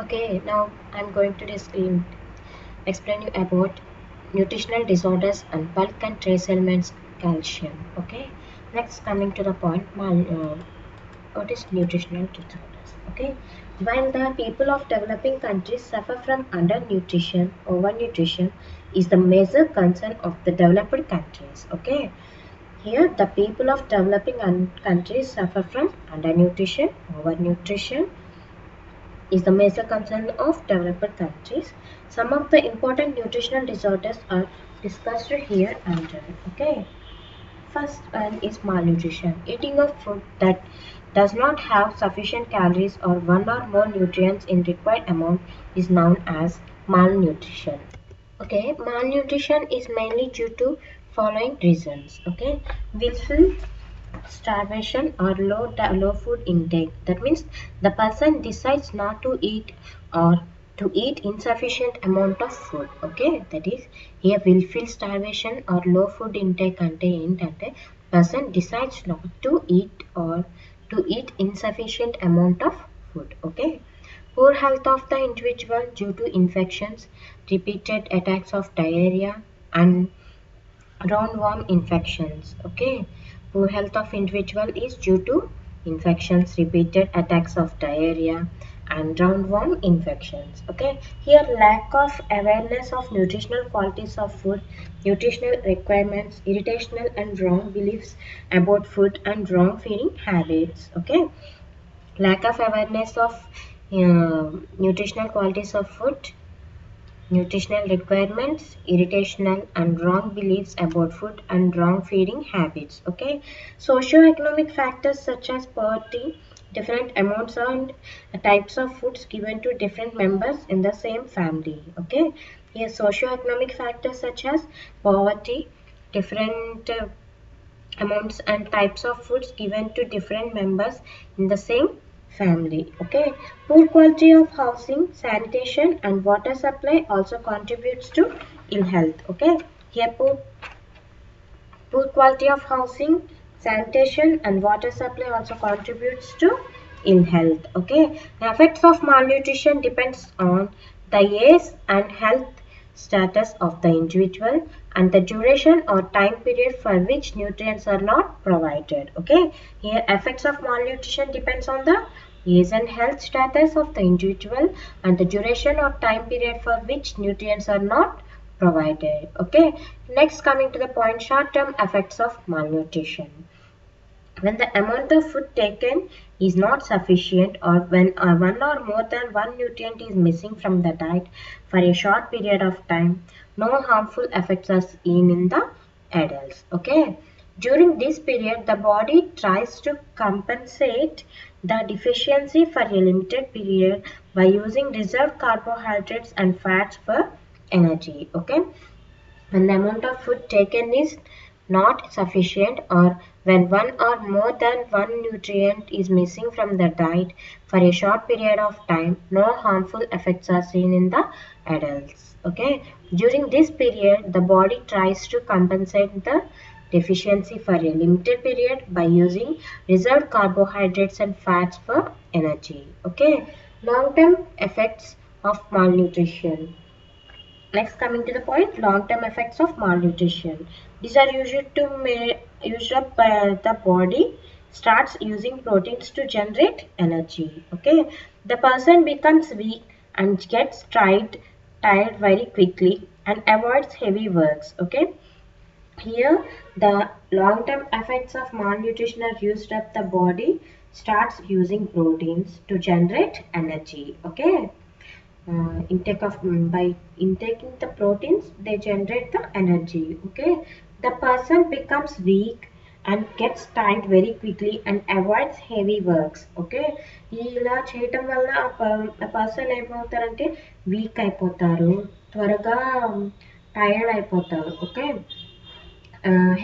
Okay, now I'm going to explain you about nutritional disorders and bulk and trace elements calcium. Okay, next coming to the point, what is nutritional disorders? Okay, when the people of developing countries suffer from undernutrition, overnutrition is the major concern of the developed countries. Okay, here the people of developing countries suffer from undernutrition, overnutrition is the major concern of developed countries. Some of the important nutritional disorders are discussed here and there. Okay. First one is malnutrition. Eating of food that does not have sufficient calories or one or more nutrients in required amount is known as malnutrition. Okay, malnutrition is mainly due to following reasons. Okay, willful starvation or low food intake. That means the person decides not to eat or to eat insufficient amount of food. Okay, that is here willful starvation or low food intake ante ఏంటంటే person decides not to eat or to eat insufficient amount of food. Okay, poor health of the individual due to infections, repeated attacks of diarrhea and roundworm infections. Okay, poor health of individual is due to infections, repeated attacks of diarrhea and roundworm infections. Okay, here lack of awareness of nutritional qualities of food, nutritional requirements, irritational and wrong beliefs about food and wrong feeding habits. Okay, lack of awareness of nutritional qualities of food, nutritional requirements, irritational and wrong beliefs about food and wrong feeding habits. Okay, socioeconomic factors such as poverty, different amounts and types of foods given to different members in the same family. Okay, here socioeconomic factors such as poverty, different amounts and types of foods given to different members in the same family. Okay, poor quality of housing, sanitation and water supply also contributes to ill health. Okay, here poor quality of housing, sanitation and water supply also contributes to ill health. Okay, the effects of malnutrition depends on the age and health status of the individual and the duration or time period for which nutrients are not provided. Okay, here effects of malnutrition depends on the age and health status of the individual and the duration or time period for which nutrients are not provided. Okay, next coming to the point, short term effects of malnutrition. When the amount of food taken is not sufficient or when one or more than one nutrient is missing from the diet for a short period of time, no harmful effects are seen in the adults. Okay, during this period the body tries to compensate the deficiency for a limited period by using reserved carbohydrates and fats for energy. Okay, when the amount of food taken is not sufficient or when one or more than one nutrient is missing from the diet for a short period of time, no harmful effects are seen in the adults. Okay, during this period the body tries to compensate the deficiency for a limited period by using reserved carbohydrates and fats for energy. Okay, long term effects of malnutrition. Next, coming to the point, long-term effects of malnutrition. These are used up by the body starts using proteins to generate energy. Okay, the person becomes weak and gets tired very quickly and avoids heavy works. Okay, here the long-term effects of malnutrition are used up the body starts using proteins to generate energy. Okay, intake of by intaking the proteins they generate the energy. Okay, the person becomes weak and gets tired very quickly and avoids heavy works. Okay, ఇలా చేయటం వల్ల ఆ person ఏమవుతారంటే week అయిపోతారు, త్వరగా tired అయిపోతారు. Okay,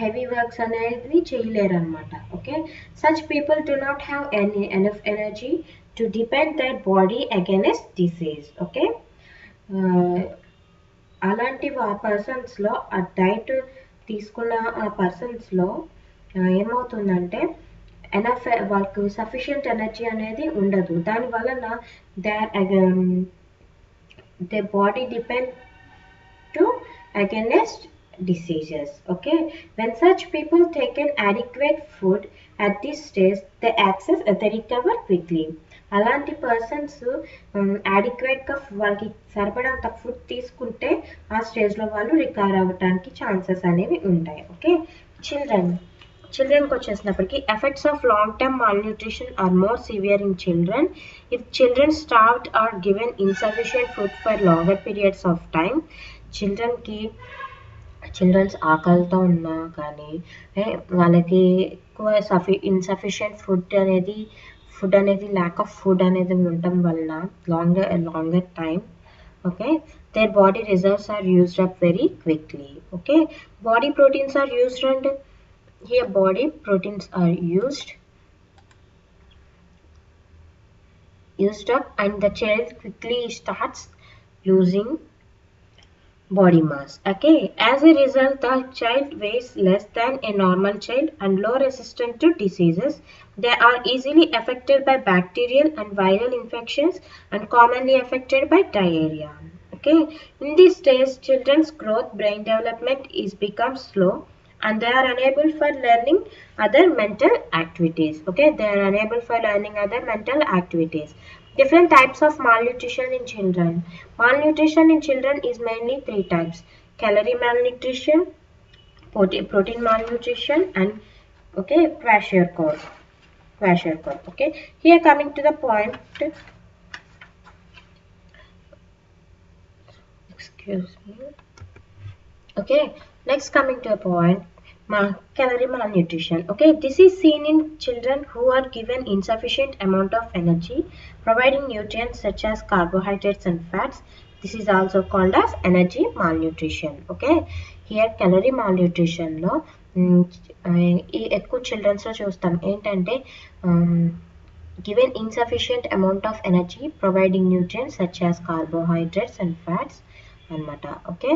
heavy works అనేది చేయలేరు అనమాట. Okay, such people do not have enough energy to defend their body against disease. Okay, అలాంటి ఆ పర్సన్స్లో ఆ డైట్ తీసుకున్న ఆ పర్సన్స్లో ఏమవుతుందంటే ఎనఫ్ వాళ్ళకు సఫిషియంట్ ఎనర్జీ అనేది ఉండదు. దాని వలన they body depend to against diseases. Okay, when such people take an adequate food at this stage, they recover quickly. అలాంటి పర్సన్స్ యాడిక్వేట్గా వాళ్ళకి సరిపడంత ఫుడ్ తీసుకుంటే ఆ స్టేజ్లో వాళ్ళు రికవర్ అవ్వడానికి ఛాన్సెస్ అనేవి ఉంటాయి. ఓకే, చిల్డ్రన్కి వచ్చేసినప్పటికీ effects of long term malnutrition are more severe in children. If children starved are given insufficient food for longer periods of time, childrens ఆకలితో ఉన్నా కానీ వాళ్ళకి ఎక్కువ ఇన్సఫిషియంట్ ఫుడ్ అనేది ల్యాక్ ఆఫ్ ఫుడ్ అనేది ఉండటం వలన longer time, okay, their body reserves are used up very quickly. Okay, body proteins are used, and here body proteins are used up, and the child quickly starts losing body mass. Okay, as a result the child weighs less than a normal child and low resistant to diseases. They are easily affected by bacterial and viral infections and commonly affected by diarrhea. Okay, in this stage children's growth, brain development is become slow, and they are unable for learning other mental activities. Okay, they are unable for learning other mental activities. Different types of malnutrition in children. Malnutrition in children is mainly 3 types: calorie malnutrition, protein malnutrition, and okay, kwashiorkor. Okay, here coming to the point, excuse me. Okay, next coming to a point, calorie malnutrition. Okay, this is seen in children who are given insufficient amount of energy providing nutrients such as carbohydrates and fats. This is also called as energy malnutrition. Okay, here calorie malnutrition లో ఎక్కువ చిల్డ్రన్స్లో చూస్తాం ఏంటంటే given insufficient amount of energy providing nutrients such as carbohydrates and fats అన్నమాట. Okay,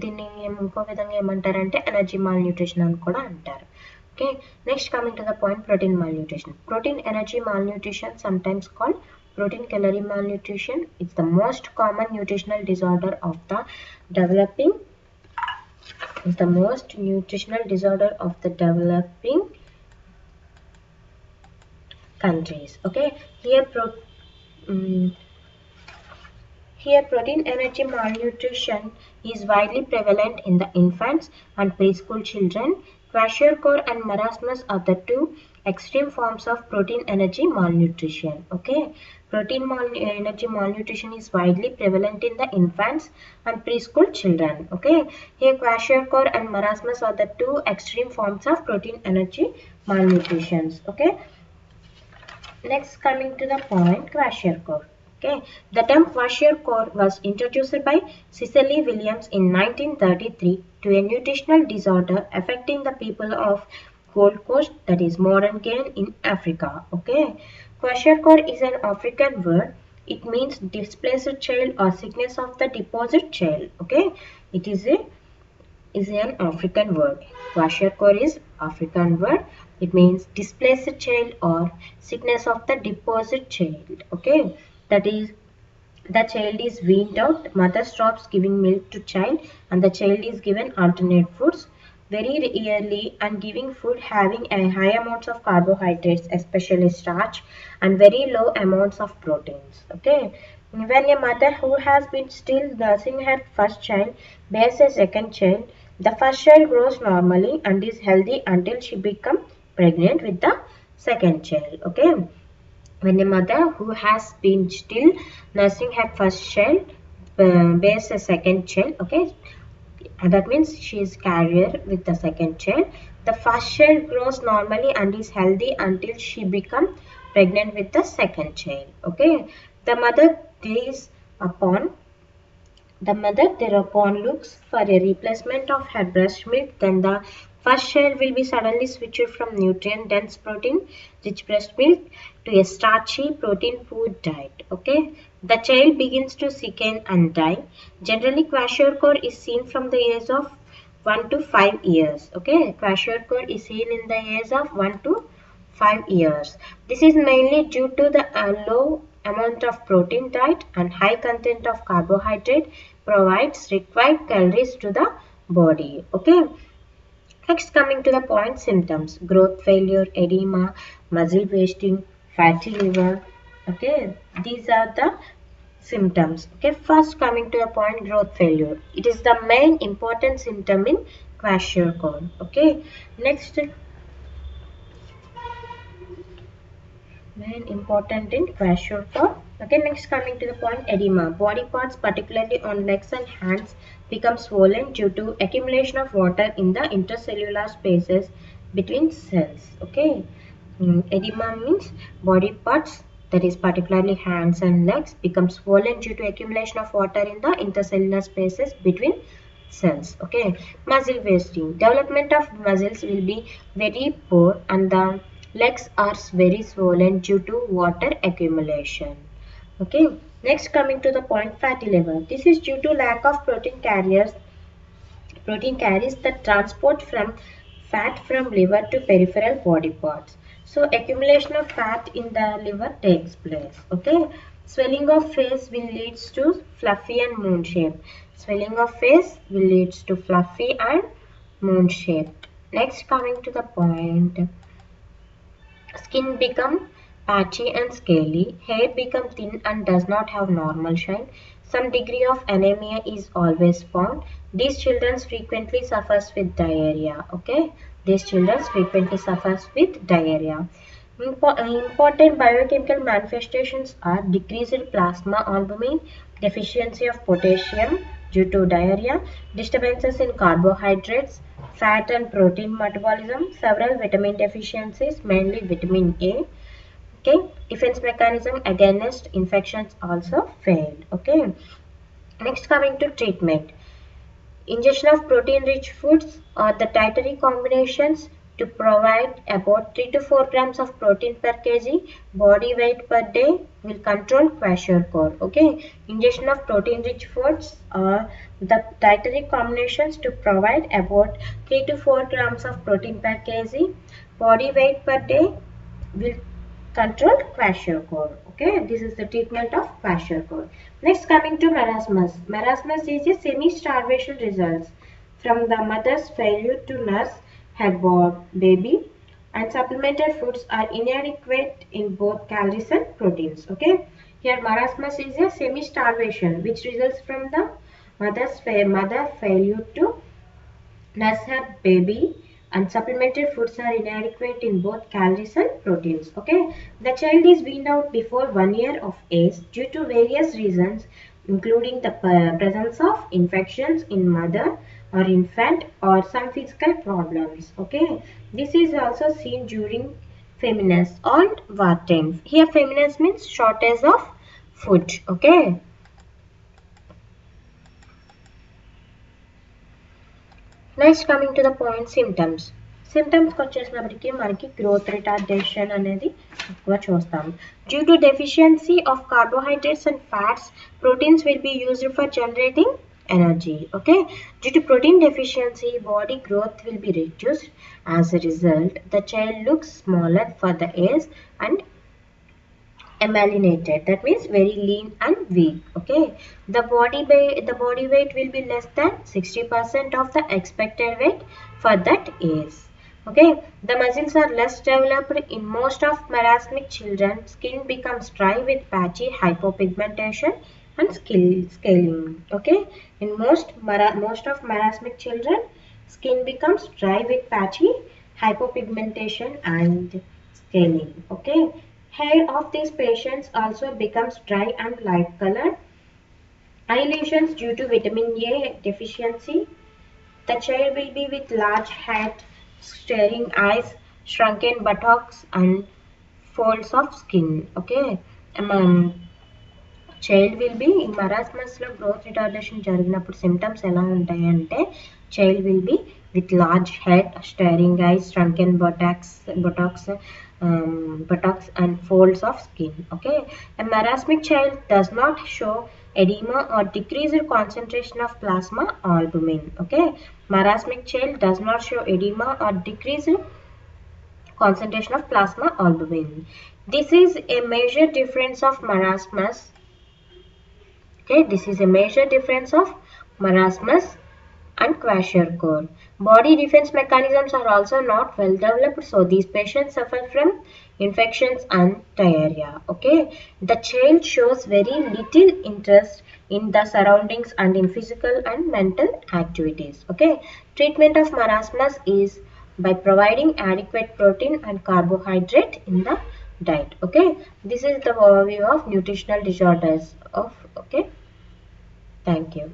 దీన్ని ఇంకో విధంగా ఏమంటారంటే energy malnutrition అని కూడా అంటారు. Okay, next coming to the point, protein malnutrition. Protein energy malnutrition, sometimes called protein calorie malnutrition, is the most common nutritional disorder of the developing countries. Okay, here protein energy malnutrition is widely prevalent in the infants and preschool children. Kwashiorkor and marasmus are the 2 extreme forms of protein energy malnutrition. Okay, protein energy malnutrition is widely prevalent in the infants and preschool children. Okay, here kwashiorkor and marasmus are the 2 extreme forms of protein energy malnutrition. Okay, next coming to the point, kwashiorkor. Okay, the term kwashiorkor was introduced by Cecily Williams in 1933 to a nutritional disorder affecting the people of Gold Coast, that is modern Ghana in Africa. Okay, kwashiorkor is an African word. It means displaced child or sickness of the deposit child. Okay, it is an African word. Kwashiorkor is African word. It means displaced child or sickness of the deposit child. Okay, that is, the child is weaned out, mother stops giving milk to child, and the child is given alternate foods very early and giving food having a high amounts of carbohydrates, especially starch, and very low amounts of proteins. Okay, when a mother who has been still nursing her first child bears a second child, the first child grows normally and is healthy until she becomes pregnant with the second child. Okay, when a mother who has been still nursing her first child bears a second child, okay, that means she is carrier with the second child, the first child grows normally and is healthy until she becomes pregnant with the second child. Okay, the mother thereupon looks for a replacement of her breast milk. Then the first child will be suddenly switched from nutrient dense protein rich breast milk to a starchy protein food diet. Okay, the child begins to sicken and die. Generally kwashiorkor is seen from the age of 1 to 5 years. Okay, kwashiorkor is seen in the age of 1 to 5 years. This is mainly due to the low amount of protein diet and high content of carbohydrate provides required calories to the body. Okay. Next, coming to the point, symptoms: growth failure, edema, muscle wasting, fatty liver. Okay, these are the symptoms. Okay, first coming to the point, growth failure. It is the main important symptom in kwashiorkor. Okay, next, main important in kwashiorkor. Okay, next coming to the point, edema. Body parts, particularly on legs and hands, become swollen due to accumulation of water in the intercellular spaces between cells. Okay, edema means body parts, that is particularly hands and legs, become swollen due to accumulation of water in the intercellular spaces between cells. Okay, muscle wasting. Development of muscles will be very poor and the legs are very swollen due to water accumulation. Okay, next coming to the point, fatty liver. This is due to lack of protein carries the transport from fat from liver to peripheral body parts. So accumulation of fat in the liver takes place. Okay. Swelling of face will leads to fluffy and moon shape. Swelling of face will leads to fluffy and moon shape. Next coming to the point, skin become patchy and scaly, hair become thin and does not have normal shine. Some degree of anemia is always found. These children frequently suffers with diarrhea. Okay, these children frequently suffers with diarrhea. Important biochemical manifestations are decreased plasma albumin, deficiency of potassium due to diarrhea, disturbances in carbohydrates, fat and protein metabolism, several vitamin deficiencies, mainly vitamin A. Okay, defense mechanism against infections also failed. Okay, next coming to treatment. Ingestion of protein-rich foods or the dietary combinations to provide about 3 to 4 grams of protein per kg body weight per day will control kwashiorkor. Okay, ingestion of protein-rich foods or the dietary combinations to provide about 3 to 4 grams of protein per kg body weight per day will control kwashiorkor. Okay, this is the treatment of kwashiorkor. Next coming to marasmus. Marasmus is a semi-starvation results from the mother's failure to nurse her baby and supplemented foods are inadequate in both calories and proteins. Okay, here marasmus is a semi-starvation which results from the mother failure to nurse her baby and supplemented foods are inadequate in both calories and proteins. Okay, the child is weaned out before 1 year of age due to various reasons, including the presence of infections in mother or infant or some physical problems. Okay, this is also seen during feminines and wartime. Here, feminines means shortage of food. Okay. Next coming to the point symptoms. సిమ్టమ్స్కి వచ్చేసినప్పటికీ మనకి growth retardation అనేది ఎక్కువ చూస్తాం. Due to deficiency of carbohydrates and fats proteins will be used for generating energy. Okay, due to protein deficiency body growth will be reduced. As a result the child looks smaller for the age and amalinated, that means very lean and weak. Okay, the body weight will be less than 60% of the expected weight for that age. Okay, the muscles are less developed in most of marasmic children. Skin becomes dry with patchy hypopigmentation and scaling. Okay, in most of marasmic children skin becomes dry with patchy hypopigmentation and scaling. Okay, hair of these patients also becomes dry and light colored. Eye lesions due to vitamin A deficiency. The child will be with large head, staring eyes, shrunken buttocks and folds of skin. Okay, child will be ఈ మరాస్మస్లో growth retardation జరిగినప్పుడు symptoms ఎలా ఉంటాయి అంటే child will be with large head, staring eyes, shrunken buttocks and folds of skin. Okay, a marasmic child does not show edema or decreased concentration of plasma albumin. Okay, marasmic child does not show edema or decreased concentration of plasma albumin. This is a major difference of marasmus. Okay, this is a major difference of marasmus and kwashiorkor. Body defense mechanisms are also not well developed, so these patients suffer from infections and diarrhea. Okay, the child shows very little interest in the surroundings and in physical and mental activities. Okay, treatment of marasmus is by providing adequate protein and carbohydrate in the diet. Okay, this is the overview of nutritional disorders of. Okay, thank you.